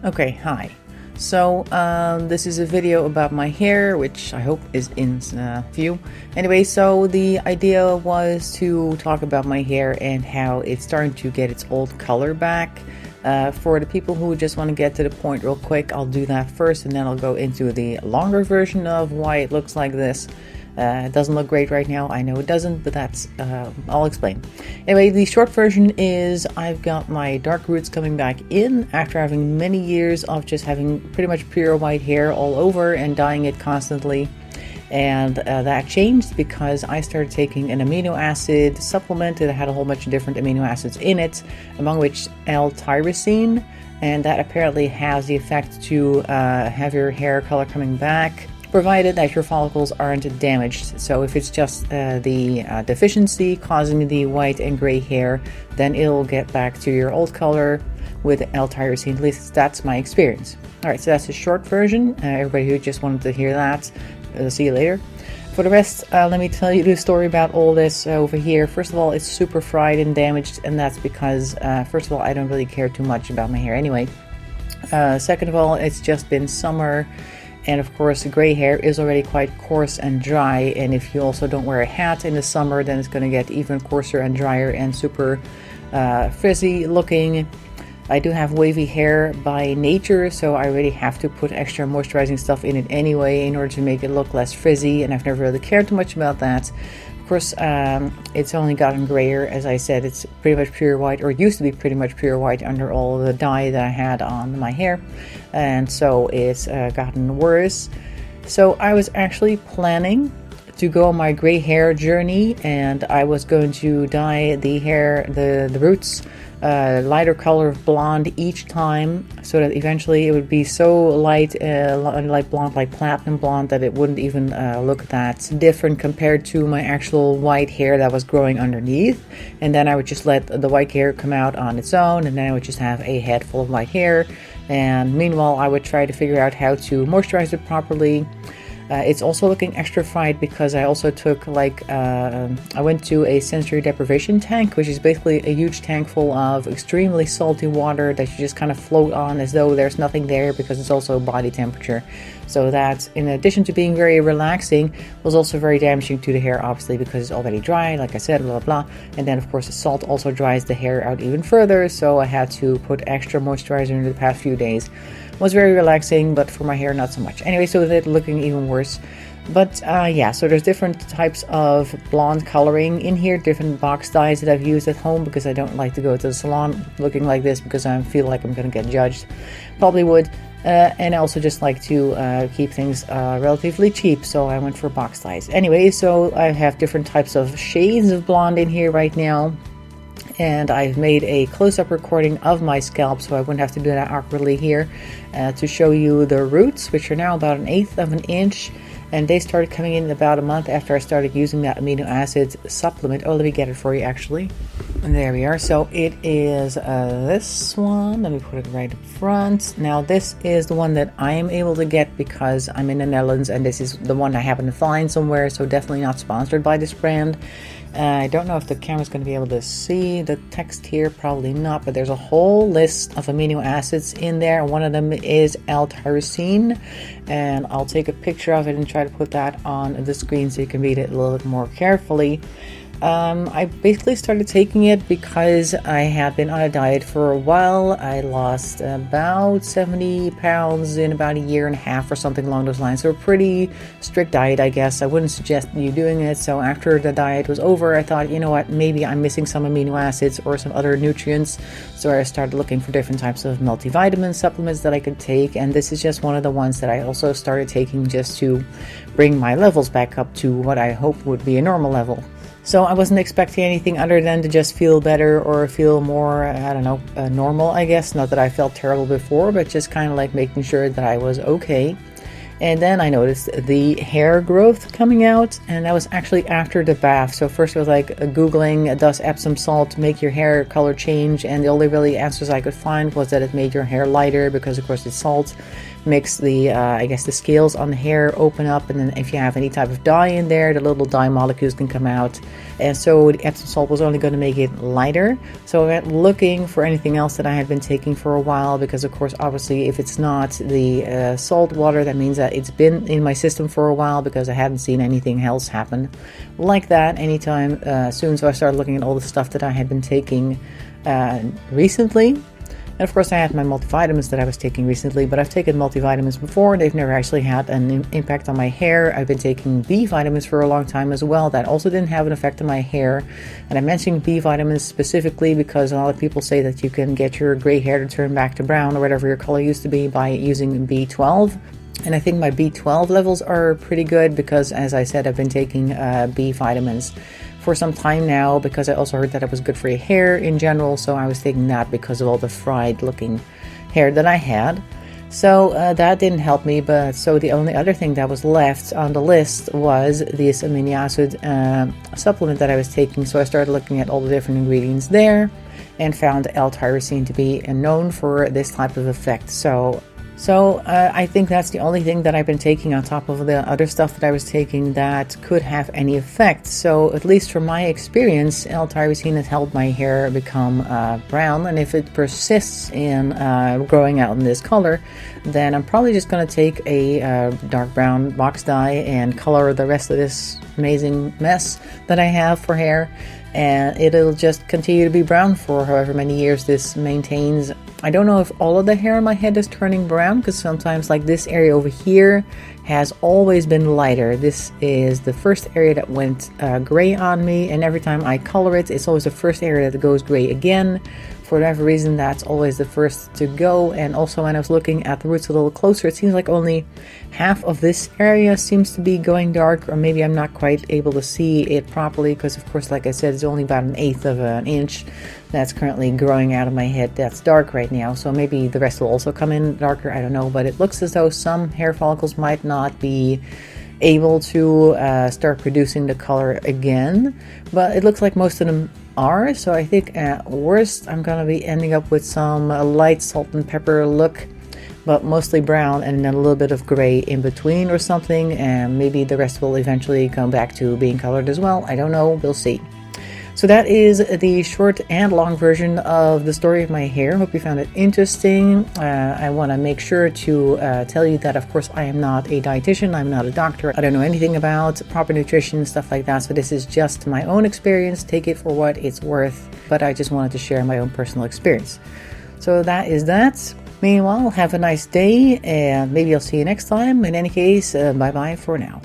Okay, hi. So, this is a video about my hair, which I hope is in view. Anyway, so the idea was to talk about my hair and how it's starting to get its old color back. For the people who just want to get to the point real quick, I'll do that first and then I'll go into the longer version of why it looks like this. It doesn't look great right now. I know it doesn't, but that's, I'll explain. Anyway, the short version is I've got my dark roots coming back in after having many years of just having pretty much pure white hair all over and dyeing it constantly. And that changed because I started taking an amino acid supplement that had a whole bunch of different amino acids in it, among which L-Tyrosine, and that apparently has the effect to have your hair color coming back, provided that your follicles aren't damaged. So if it's just the deficiency causing the white and gray hair, then it'll get back to your old color with L-Tyrosine. At least that's my experience. Alright, so that's a short version. Everybody who just wanted to hear that, see you later. For the rest, let me tell you the story about all this over here. First of all, it's super fried and damaged, and that's because, first of all, I don't really care too much about my hair anyway. Second of all, it's just been summer. And of course, gray hair is already quite coarse and dry. And if you also don't wear a hat in the summer, then it's going to get even coarser and drier and super frizzy looking. I do have wavy hair by nature, so I really have to put extra moisturizing stuff in it anyway in order to make it look less frizzy. And I've never really cared too much about that. Of course, it's only gotten grayer. As I said, it's pretty much pure white, or used to be pretty much pure white under all the dye that I had on my hair, and so it's gotten worse. So I was actually planning to go on my gray hair journey, and I was going to dye the hair, the roots, lighter color of blonde each time, so that eventually it would be so light blonde, like platinum blonde, that it wouldn't even look that different compared to my actual white hair that was growing underneath. And then I would just let the white hair come out on its own, and then I would just have a head full of white hair. And meanwhile, I would try to figure out how to moisturize it properly. It's also looking extra fried because I also took I went to a sensory deprivation tank, which is basically a huge tank full of extremely salty water that you just kind of float on as though there's nothing there, because it's also body temperature. So that, in addition to being very relaxing, was also very damaging to the hair, obviously, because it's already dry, like I said, blah blah blah. And then of course the salt also dries the hair out even further, so I had to put extra moisturizer in the past few days. Was very relaxing, but for my hair not so much. Anyway, so it's looking even worse. But yeah, so there's different types of blonde coloring in here, different box dyes that I've used at home, because I don't like to go to the salon looking like this, because I feel like I'm gonna get judged. Probably would. And I also just like to keep things relatively cheap, so I went for box dyes. Anyway, so I have different types of shades of blonde in here right now. And I've made a close-up recording of my scalp, so I wouldn't have to do that awkwardly here, to show you the roots, which are now about 1/8 of an inch, and they started coming in about a month after I started using that amino acid supplement. Oh, let me get it for you actually. And there we are. So it is this one. Let me put it right up front. Now this is the one that I am able to get because I'm in the Netherlands, and this is the one I happen to find somewhere, so definitely not sponsored by this brand. I don't know if the camera's going to be able to see the text here, probably not, but there's a whole list of amino acids in there. One of them is L-Tyrosine, and I'll take a picture of it and try to put that on the screen so you can read it a little bit more carefully. I basically started taking it because I had been on a diet for a while. I lost about 70 pounds in about a year and a half or something along those lines. So a pretty strict diet, I guess. I wouldn't suggest you doing it. So after the diet was over, I thought, you know what, maybe I'm missing some amino acids or some other nutrients. So I started looking for different types of multivitamin supplements that I could take. And this is just one of the ones that I also started taking just to bring my levels back up to what I hope would be a normal level. So I wasn't expecting anything other than to just feel better or feel more, I don't know, normal, I guess. Not that I felt terrible before, but just kind of like making sure that I was okay. And then I noticed the hair growth coming out, and that was actually after the bath. So first I was like Googling, does Epsom salt make your hair color change? And the only really answers I could find was that it made your hair lighter because of course it's salt. makes the I guess the scales on the hair open up, and then if you have any type of dye in there, the little dye molecules can come out. And so the Epsom salt was only going to make it lighter. So I went looking for anything else that I had been taking for a while, because of course obviously if it's not the salt water, that means that it's been in my system for a while, because I hadn't seen anything else happen like that anytime soon. So I started looking at all the stuff that I had been taking recently. And of course I had my multivitamins that I was taking recently, but I've taken multivitamins before. They've never actually had an impact on my hair. I've been taking B vitamins for a long time as well. That also didn't have an effect on my hair. And I'm mentioning B vitamins specifically because a lot of people say that you can get your gray hair to turn back to brown or whatever your color used to be by using B12. And I think my B12 levels are pretty good because, as I said, I've been taking B vitamins for some time now, because I also heard that it was good for your hair in general. So I was taking that because of all the fried looking hair that I had. So that didn't help me. But so the only other thing that was left on the list was this amino acid supplement that I was taking. So I started looking at all the different ingredients there and found L-Tyrosine to be known for this type of effect. So I think that's the only thing that I've been taking on top of the other stuff that I was taking that could have any effect. So at least from my experience, L-Tyrosine has helped my hair become brown. And if it persists in growing out in this color, then I'm probably just going to take a dark brown box dye and color the rest of this amazing mess that I have for hair. And it'll just continue to be brown for however many years this maintains. I don't know if all of the hair on my head is turning brown, because sometimes like this area over here has always been lighter. This is the first area that went gray on me, and every time I color it, it's always the first area that goes gray again. For whatever reason, that's always the first to go. And also when I was looking at the roots a little closer, it seems like only half of this area seems to be going dark, or maybe I'm not quite able to see it properly, because of course, like I said, it's only about 1/8 of an inch that's currently growing out of my head that's dark right now. So maybe the rest will also come in darker, I don't know. But it looks as though some hair follicles might not be able to start producing the color again, but it looks like most of them are. So I think at worst I'm gonna be ending up with some light salt and pepper look, but mostly brown, and then a little bit of gray in between or something, and maybe the rest will eventually come back to being colored as well. I don't know, we'll see. So that is the short and long version of the story of my hair. Hope you found it interesting. I want to make sure to tell you that, of course, I am not a dietitian. I'm not a doctor. I don't know anything about proper nutrition, stuff like that. So this is just my own experience. Take it for what it's worth. But I just wanted to share my own personal experience. So that is that. Meanwhile, have a nice day, and maybe I'll see you next time. In any case, bye-bye for now.